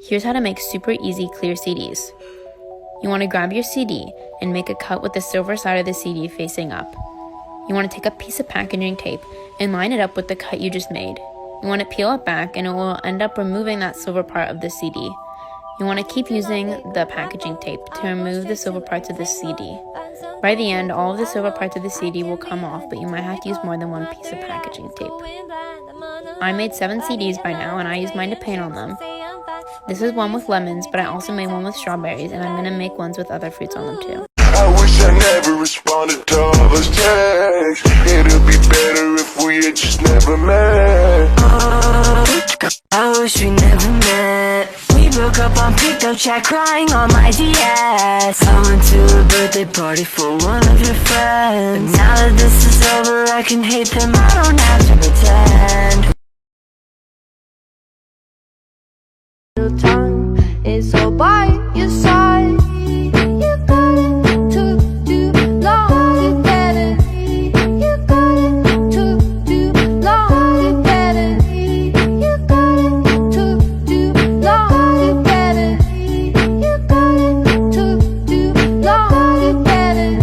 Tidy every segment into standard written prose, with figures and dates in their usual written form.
Here's how to make super easy clear CDs. You want to grab your CD and make a cut with the silver side of the CD facing up. You want to take a piece of packaging tape and line it up with the cut you just made. You want to peel it back and it will end up removing that silver part of the CD. You want to keep using the packaging tape to remove the silver parts of the CD. By the end, all of the silver parts of the CD will come off, but you might have to use more than one piece of packaging tape. I made 7 CDs by now and I used mine to paint on them. This is one with lemons, but I also made one with strawberries, and I'm going to make ones with other fruits on them too. I wish I never responded to all those texts. It'd be better if we had just never met. I wish we never met. We broke up on pickup chat, crying on my DS. I went to a birthday party for one of your friends. But now that this is over, I can hate them, I don't have to pretend. Your tongue is all by your side. You got it took too long, you get it. You got it took too long, you get it. You got it took too long, you get it. You got it took too long, you get it.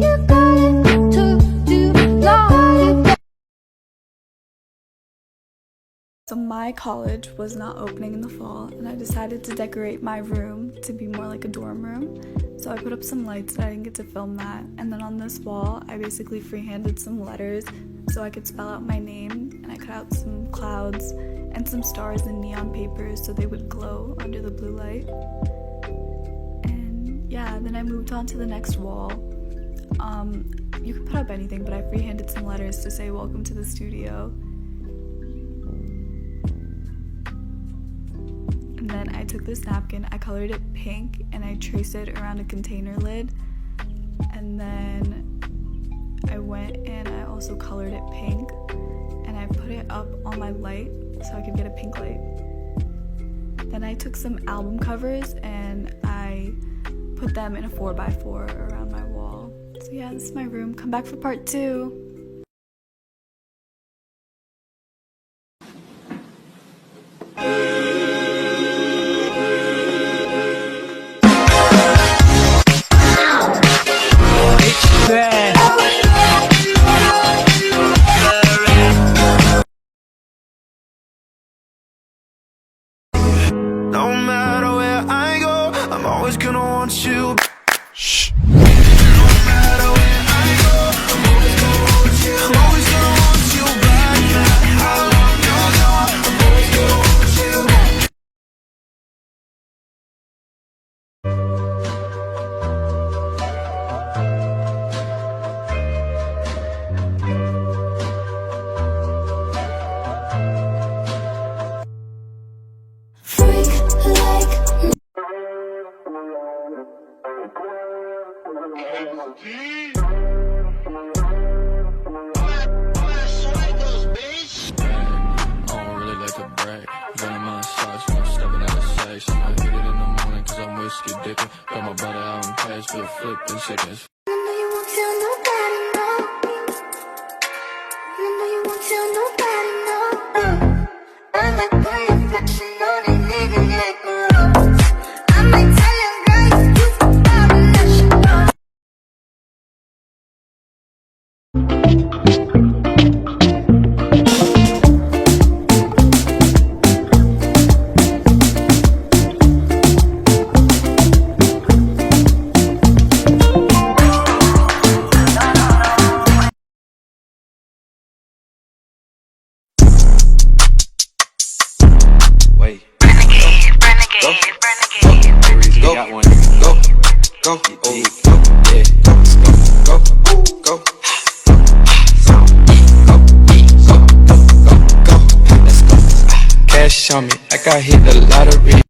You got it took too long, you get it. So my college was not opening in the fall, and I decided to decorate my room to be more like a dorm room. So I put up some lights, but I didn't get to film that. And then on this wall, I basically freehanded some letters so I could spell out my name, and I cut out some clouds and some stars in neon paper so they would glow under the blue light. And yeah, then I moved on to the next wall. You could put up anything, but I freehanded some letters to say welcome to the studio. And then I took this napkin, I colored it pink, and I traced it around a container lid. And then I went and I also colored it pink, and I put it up on my light so I could get a pink light. Then I took some album covers and I put them in a 4x4 around my wall. So yeah, this is my room. Come back for part 2. No matter where I go, I'm always gonna want you. Shh. Got my brother out in Paris for a flip and chickens. You know you won't tell nobody, no. You know you won't tell nobody, no. I like when you're flexing on a nigga like a I might tell your girl you forgot and let you know. Cash on me, like I hit the lottery.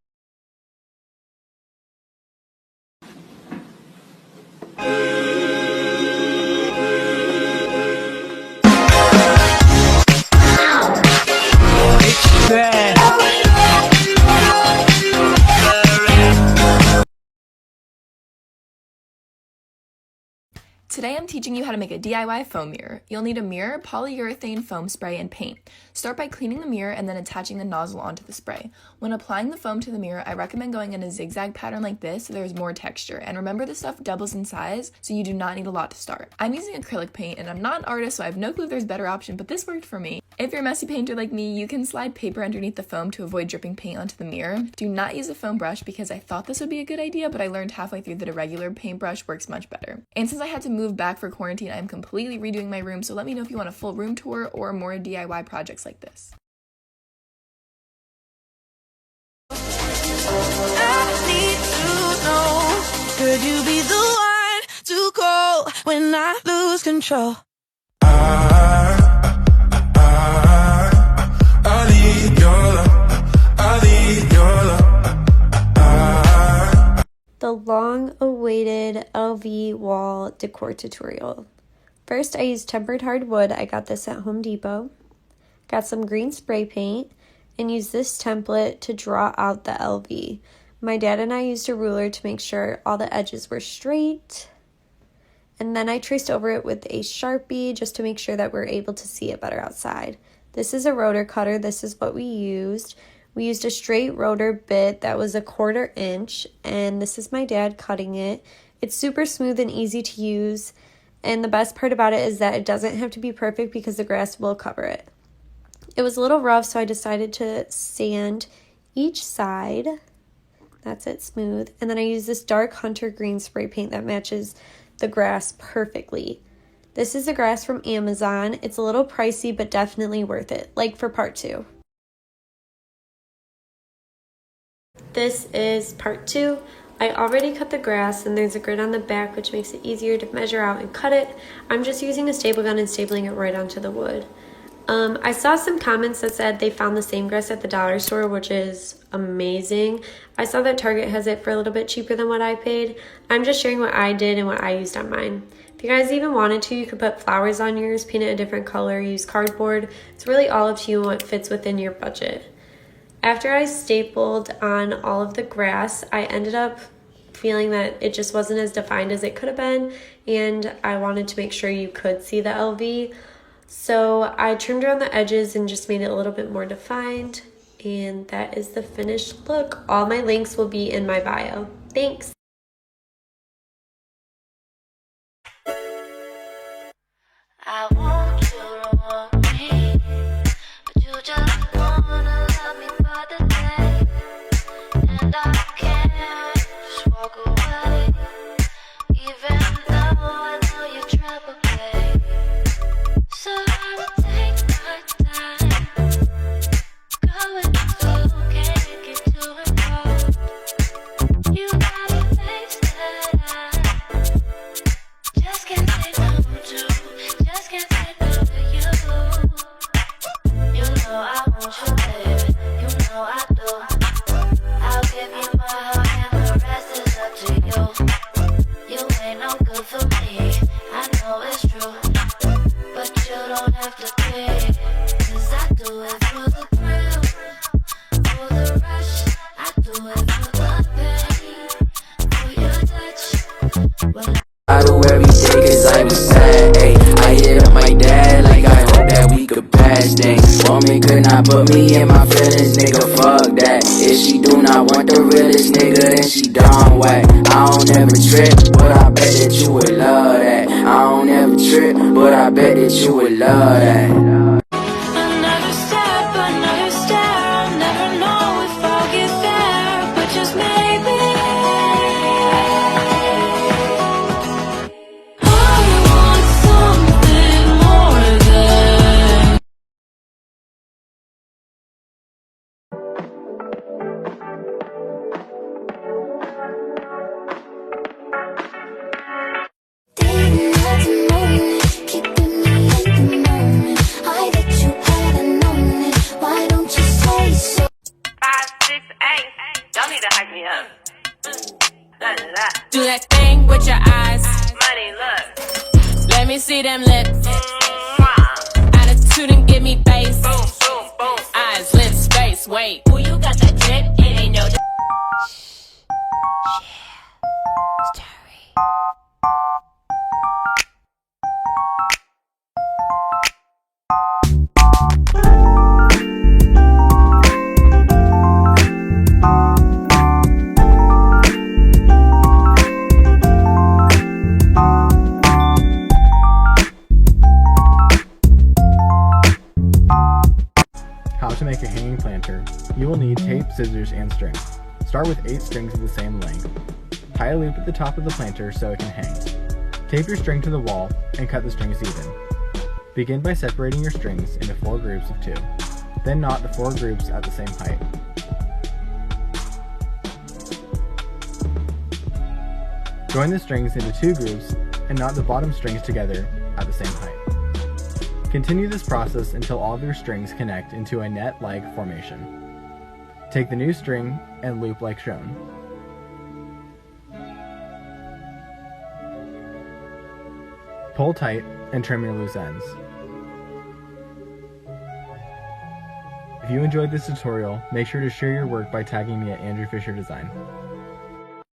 Today I'm teaching you how to make a DIY foam mirror. You'll need a mirror, polyurethane foam spray, and paint. Start by cleaning the mirror and then attaching the nozzle onto the spray. When applying the foam to the mirror, I recommend going in a zigzag pattern like this so there's more texture. And remember, this stuff doubles in size, so you do not need a lot to start. I'm using acrylic paint and I'm not an artist, so I have no clue if there's a better option, but this worked for me. If you're a messy painter like me, you can slide paper underneath the foam to avoid dripping paint onto the mirror. Do not use a foam brush because I thought this would be a good idea, but I learned halfway through that a regular paintbrush works much better. And since I had to move back for quarantine, I'm completely redoing my room, so let me know if you want a full room tour or more DIY projects like this. I need to know, could you be the one to call when I lose control? I need your love. I need your love. The long-awaited LV wall decor tutorial. First, I used tempered hardwood. I got this at Home Depot. Got some green spray paint and used this template to draw out the LV. My dad and I used a ruler to make sure all the edges were straight. And then I traced over it with a Sharpie just to make sure that we're able to see it better outside. This is a rotor cutter. This is what we used. We used a straight rotor bit that was 1/4 inch, and this is my dad cutting it. It's super smooth and easy to use, and the best part about it is that it doesn't have to be perfect because the grass will cover it. It was a little rough, so I decided to sand each side. That's it, smooth. And then I used this dark hunter green spray paint that matches the grass perfectly. This is the grass from Amazon. It's a little pricey, but definitely worth it, like for part 2. This is part 2. I already cut the grass and there's a grid on the back which makes it easier to measure out and cut it. I'm just using a staple gun and stapling it right onto the wood. I saw some comments that said they found the same grass at the dollar store, which is amazing. I saw that Target has it for a little bit cheaper than what I paid. I'm just sharing what I did and what I used on mine. If you guys even wanted to, you could put flowers on yours, paint it a different color, use cardboard. It's really all up to you and what fits within your budget. After I stapled on all of the grass, I ended up feeling that it just wasn't as defined as it could have been, and I wanted to make sure you could see the LV. So I trimmed around the edges and just made it a little bit more defined, and that is the finished look. All my links will be in my bio. Thanks! I want you to want me, but you just wanna love me for the day, and I can't just walk away, even though I know you trouble, babe. So I will take my time, going slow, can't get too involved. You got a face that I just can't say no to. Just can't say no to you. You know I want you, baby. You know I do. I'll give you my heart and the rest is up to you. You ain't no good for me. I know it's true, but you don't have to pay. 'Cause I do it for the thrill, for the rush. I do it for the pain, for your touch. When I do every day 'cause I was sad, ayy. I hit up my dad like I hope that we could pass things. Woman could not put me in my feelings, nigga, fuck that. If she do not want the realest nigga, then she done whack. I don't ever trip, but I bet that you would love that. I don't ever trip, but I bet that you would love that. Another step, another stare. I'll never know if I'll get there, but just maybe. I want something more than. Dating at the moment, keeping me in the moment. I bet you hadn't known it. Why don't you say so? 5, 6, 8. Y'all need to hype me up. Do that thing with your eyes. Money, look. Let me see them lips. Mwah. Attitude and give me face. Boom, boom, boom. Eyes, lips, space. Wait. Ooh, you got that drip. It ain't no. to make a hanging planter, you will need tape, scissors, and string. Start with 8 strings of the same length. Tie a loop at the top of the planter so it can hang. Tape your string to the wall and cut the strings even. Begin by separating your strings into 4 groups of 2. Then knot the 4 groups at the same height. Join the strings into 2 groups and knot the bottom strings together at the same height. Continue this process until all of your strings connect into a net-like formation. Take the new string and loop like shown. Pull tight and trim your loose ends. If you enjoyed this tutorial, make sure to share your work by tagging me at Andrew Fisher Design.